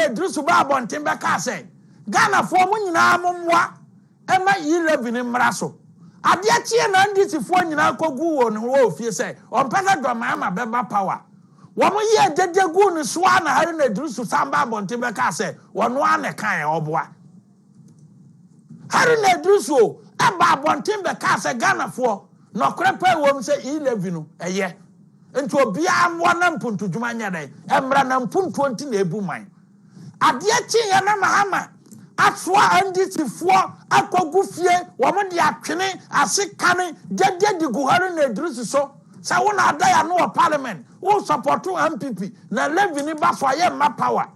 na Iddrisu ba abonten be ka say Ghana fo mu nyina momwa ema E-Lhøvy ni mraso ade achie na nditi fo nyina kogu wo no wo fie say on pesa do Mahama beba power wo mo ye dedegu ni so na hari na Iddrisu samba abonten be ka say wono ane kan oboa hari na Iddrisu aba abonten be ka say Ghana fo no krepa wo m say E-Lhøvy no eye enti obi amwo na mpuntu dwuma nya dai emra na mpuntu nti na ebu man ade achie ya na Mahama atwa anditifo akogu fie wo mo de atwene asekane dede di guhari na Iddrisu so sa wo na ada ya no parliament wo support MPP na Lhøvy ni ba so aye ma power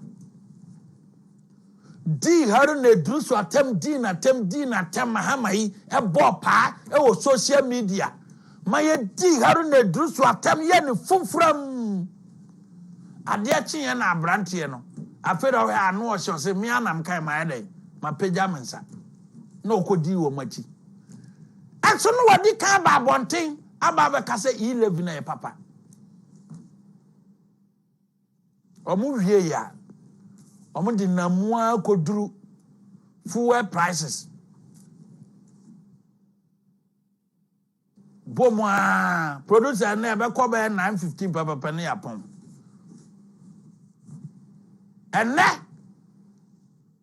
di hari na Iddrisu atem di na tem Mahama yi e bo pa e wo social media ma ye di hari na Iddrisu atem ye ni fumfram ade achi na abrante no afero ho anu o se mi anam kai ma dai ma peja mensa no kodi wo machi aso no wadi kan ba bonten aba be ka se E-Lhøvy na ye papa omu wie ya omu di namua koduru fuel prices bomwa producer na be ko be 915 papa ne yapon enne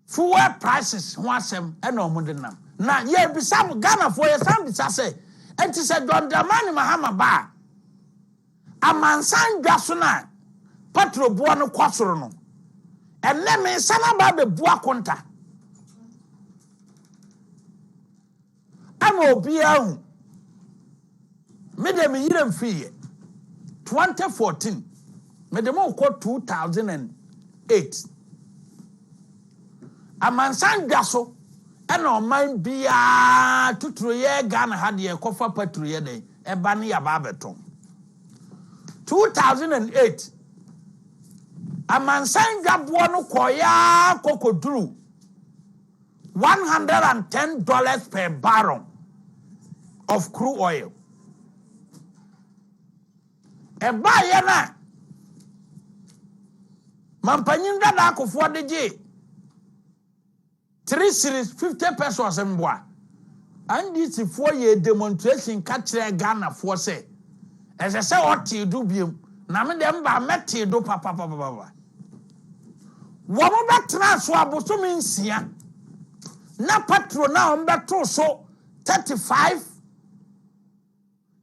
fuel prices ho asem e na omude nam na ye bisam Ghana for ye sam bisa say enti se John Dramani Mahama ba amansan dwaso na patro buo no kwasoro no enne me sana ba be bua konta ama obi ahu me de me yire mfiye 2014 me de mo ko 2008 amansan dwaso ena oman bia tuturo ye Ghana ha de kofa patro ye den eba ne ya ba beton 2008 amansan dwabo no koya kokoduru $110 per barrel of crude oil eba ye na mampanyin dada akofo de je 3 series 50 pesos mboa andi ti fo ye demonstration ka kire Ghana fo se ese se oti do biem na me dem ba meti do papa wo mo betra so abosomi nsia na patro na on beto so 35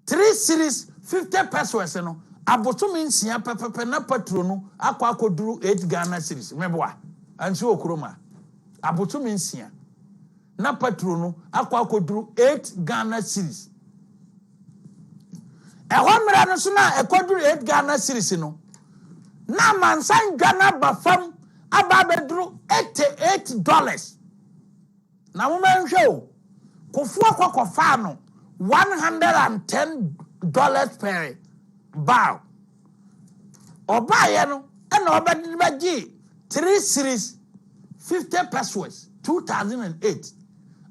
3 series 50 pesos no abosomi nsia pepepe na patro no akoduru 8 Ghana series meboa ansi okroma abosomi nsia na patro no akoduru 8 Ghana series ehomra no so na akoduru 8 Ghana series no na mansan Ghana bafam ababeduru $88 na mo menhwe o kofu akokofa no $110 per barrel obaye no na obedibagi 3 series 50 pesos 2008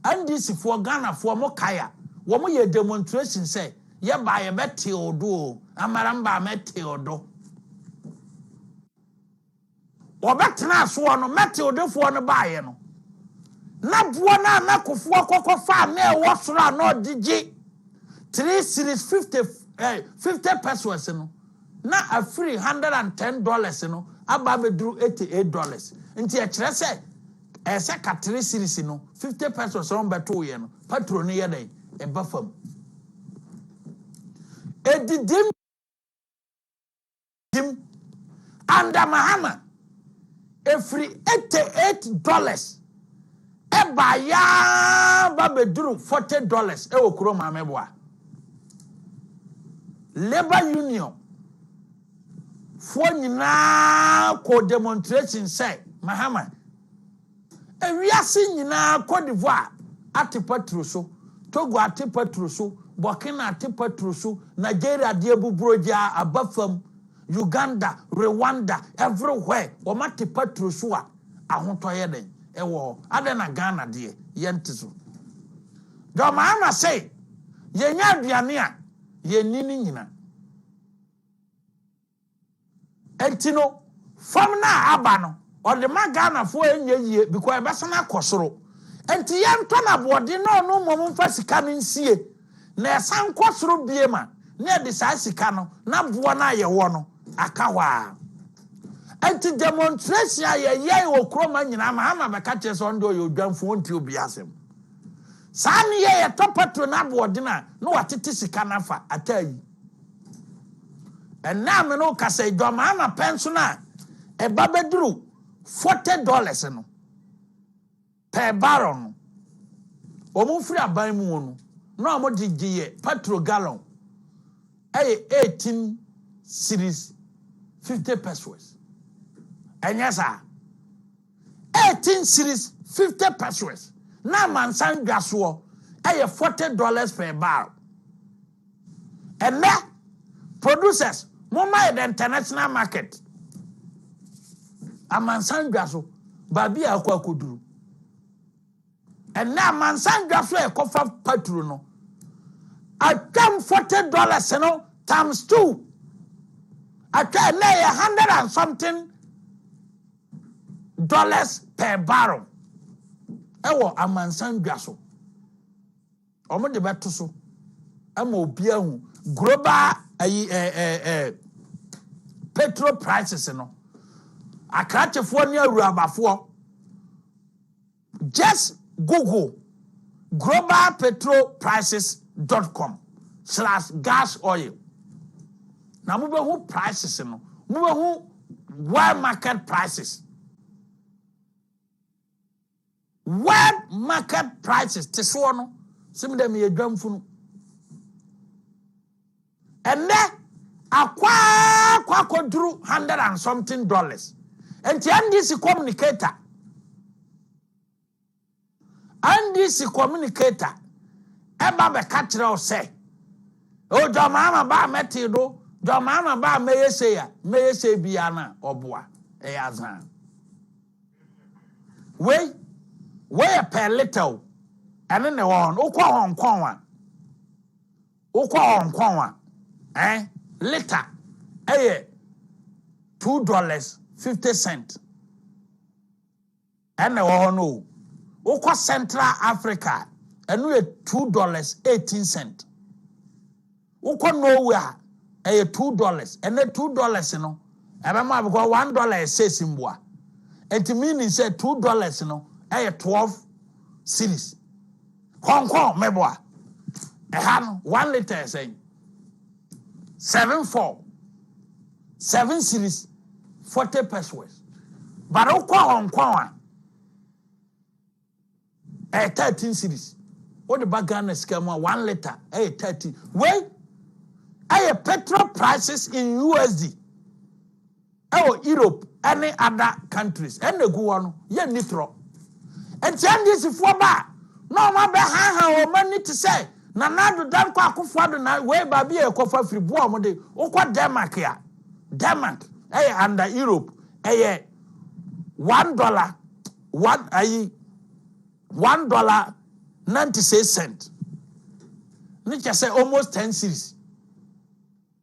and this for Ghana for mo kaya wo mo ye demonstration say ye ba ye beti odo amaramba meti odo obetena so no meti odo fo no ba ye no na buo na kofu akokofa na e wo soro na odigi 3 series 50 pesos no na a free $110 no aba beduru $88 nti e kire se ese ka 3 series no 50 pesos on beto ye no patro no ye den e bafam edidim under Mahama e free $88 e ba ya ba beduru $40 e okuro mameboa Labor Union for nyina ko demonstration say Mahama ewiase nyina Cote d'Ivoire ate patro so Togo ate patro so Burkina ate patro so Nigeria de bubroja abafam Uganda Rwanda everywhere o mate patro so a ahotoye den e wo ade na Ghana de yente so do Mahama say yenya aduane a yenini nyina entino fam na aba no or the Magana for a year because Bassana Kosoro. And Tian Tonabodi no moment for Sicanin see. Ne San Kosoro Biema, near the Sicano, na Buana Yawano, Akawa. And to demonstration, ye or Croman, Mahama Bacatches on do you done for to be asem. San ye a topper to Nabo dinner, no at it is Canafa, I tell you. And now no say Mahama pensioner, a babedru, $40 per barrel. Omo free aban mu no. No amo digiye petrol gallon. 18 series 50 pesos. And yes, sir. 18 series 50 pesos. Na mansan gaswo $40 per barrel. And now producers mama the international market. A mansan gaso babi akwa koduru. And now mansan gaso e kofa petrol no. I come $40 no times 2. I try na $100 and something per barrel. Ewo amansan gaso. Omo de beto so. Ama obia hu global petrol prices no. Akrachefo ne awurabafo. Just Google globalpetrolprices.com/gas oil. Na mo be hu prices no. Mo be hu world market prices. World market prices teso no. Sim dem ye dwamfunu. And then akwa koduru $100 and something. And this communicator. And this communicator. Eba be kachira o say. O do mama ba metido, do mama ba meyese ya, meyese biana oboa. E azan. We per little. And then the one ukwa Hong Kong one. Ukwa Hong Kong one. Liter. $2.50. And the one no. Ukwa Central Africa. And we $2.18. Ukwa nowhere. $2. And the $2 you know. I remember because $1 is says in boa. And to mean he said $2 you know. 12 series. Hong Kong meboa. 1 liter saying 7 series 40 pesos. But ukwa Hong Kong 13 series. What the bagana scam 1 liter 30. Wait, petrol prices in USD. Europe, any other countries, and the go on, nitro. And this is for ba. No ma be ha o mani to say. Na do dan kwa akufado na we ba bi e kofa free bo amode. Ukwa Denmark ya. Denmark under Europe $1 $1.96. Nicha say almost 10 series.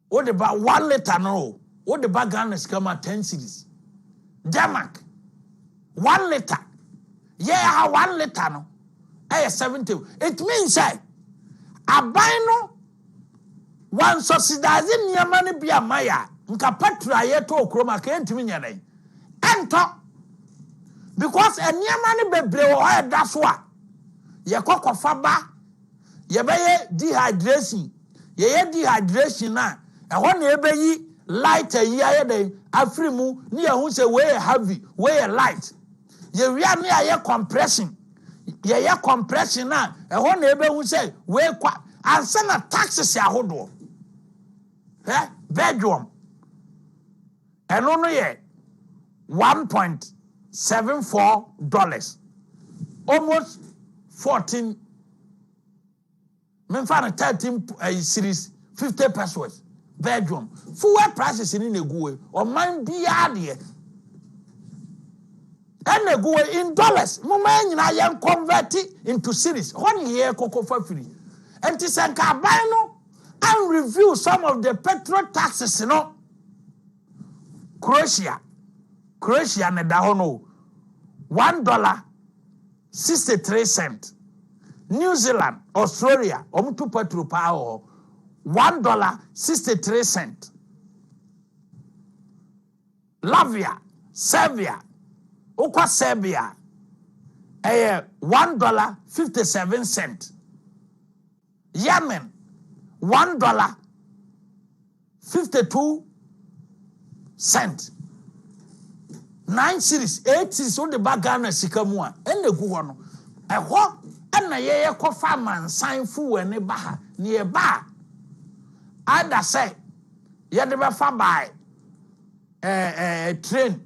What about 1 liter no? What the bagan is come at 10 series. Denmark 1 liter. Yeah, 1 liter no. 70. It means say abino one subsidizing your money be a maya. Nka petra yeto kroma ke ntimi nyane. Ento because eniema ne bebre wo ha da so a ye kokofa ba ye beye dehydration. Ye dehydration na ehọ na ebeyi light ayi ayede afri mu ne ye hu se we heavy, we light. Ye wia ne aye compression. Ye compression na ehọ na ebe hu se we kwa ansa na taxes ahodo. Bedroom. And only $1.74. Almost 14. Memphana 13 series 50 pesos. Bedroom. Full prices in the go or mine be idea. And the go in dollars. Moment I am converted into series. 1 year cocoa for free. And to send carbino and review some of the petrol taxes, Croatia, Croatia ne da ho no $1.63. New Zealand, Australia, to petrol power $1.63. Latvia, Serbia, Ukwa Serbia, $1.57. Yemen, $1.52. 9 series, 8 series on the bagana sikamua, and the guano. A what? And a year coffee man sign fu and a baha near bar. I'd say, you never far by train.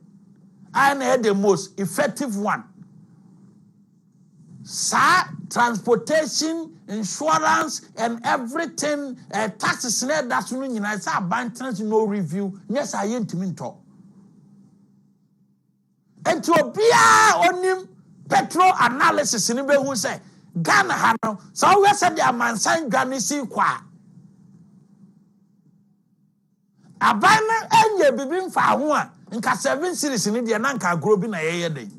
I had the most effective one. Sir, transportation, insurance, and everything, taxes, that's when you say, bank no review. Yes, I ain't to talk. And to be on him, petrol analysis in the who say, Ghana Hano, so we said the man signed Ghana see qua. A banner and ye bibin for one, in 7 series in India, Nanka growing a yedi.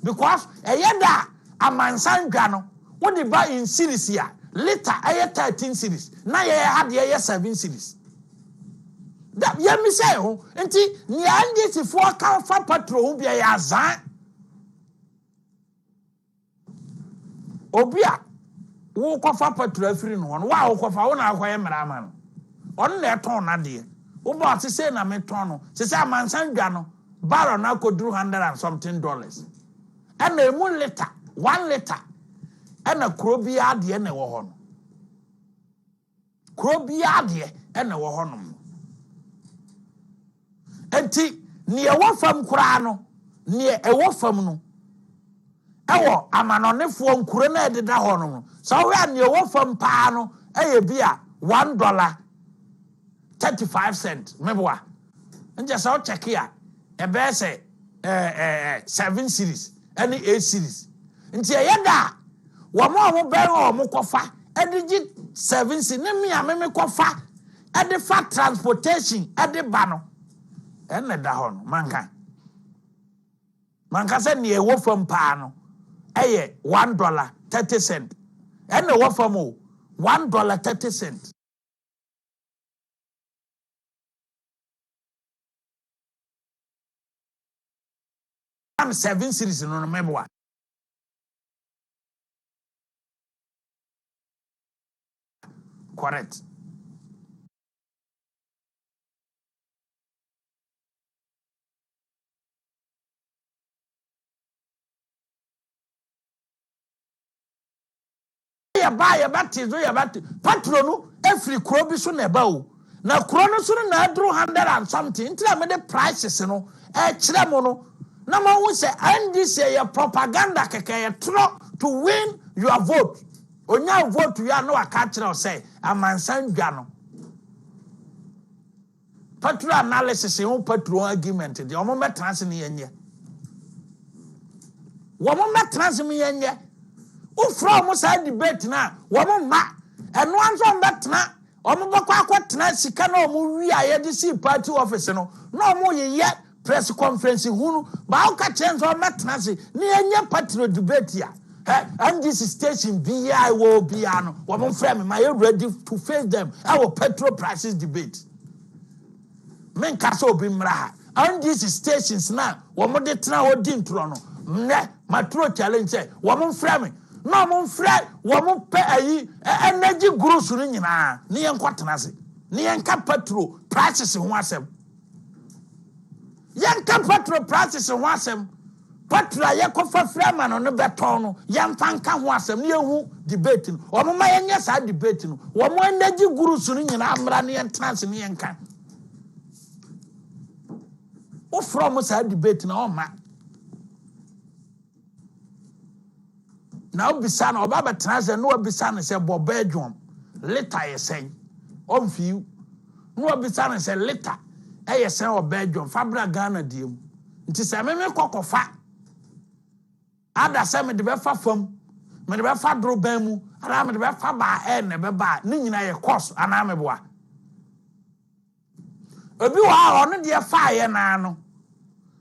Because a yeda, a man signed Ghana, what they buy in series here, later a 13 series, now ye had the 7 series. That ye me say, oh, and tea, Niangi si for count for patrol be a yazan. Obia, walk off a patrol free one, wow, off our own Maraman. On their tone, dear. Oba to say na metono, say a man san gano, barrel now could do $100 and something. And a moon letter, 1 letter, and a crobia de and a wahon. Crobia de and a wahonum. Enti near one from Kurano, near a wolf from no. Ewo, a man on the phone, Kurana de Dahonum. So when you walk from Pano, a beer, $1.35. Remember, and just out check here. A bear say 7 series, any 8 series. Until yada, one more bear or mokofa, and digit 7 series. Name a meme kofa, and the fat transportation at the bano. And the dahon, manka. Manka said near wolf from Pano, $1.30. And the wolf from $1.30. 7 series no remember what. Correct. Buy a battery, patronu, every crowby soon about. Now, chrono soon na drew 100 and something. Tell me the prices, you know. Chiramono. No one will say, and this is your propaganda to win your vote. On your vote, you are no a catcher say, a man san gano. Patro analysis, you patro argument, the moment transmitter. Woman met transmitter. Who from us had debate now? Woman ma, and once on that now. Omobakwa tena sika na omuwi ayedisi party office no more yet press conference hunu ba o ka chance o metena se ne enye party debate ya and this station BI will be ano wo frame my ready to face them our petrol prices debate men ka so bi mra and these stations now wo mo de tena ho di ntro no ne matro challenge say wo frame no mon frère wo mo pe ayi energy groups no nyina ne yen kwatena se ne yen ka petrol prices ho asem yen ka petrol prices ho asem petrol ye kofa frère man no beton no yen fanka ho asem ne hu debate no wo mo ma yen nya sa debate no wo mo energy groups no nyina amra ne yen trans ne yen ka o from sa debate na o ma. Now bisan obaba transe no bisan say bobedwom liter yesen on few no bisan say liter yesen obedwom fabra Ghana diem nti say me kokofa ada say me de be fa fam me de be fa dro ban mu ada me de be fa ba ne be ba ni nyina ye course ana me boa obi wa ono de fa ye na no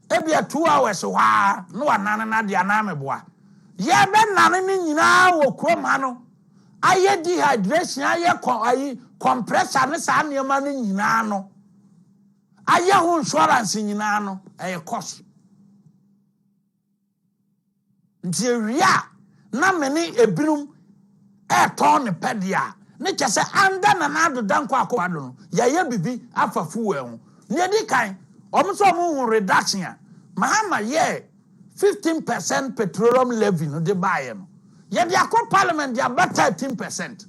ebia 2 hours wa no anane na de aname boa ye be nane ni nyina wo krom ha no aye dehydration aye compressor ne sa niema ne nyina no aye ho insurance nyina no e cost nti ewia na meni ebinum e ton ne pedia ne kyese anda na na do danko akwa do no ye bibi afafu we ho ne di kan omso mo reduction a Mahama ye 15% petroleum levy no de buy no ye di akwa parliament dia 13%.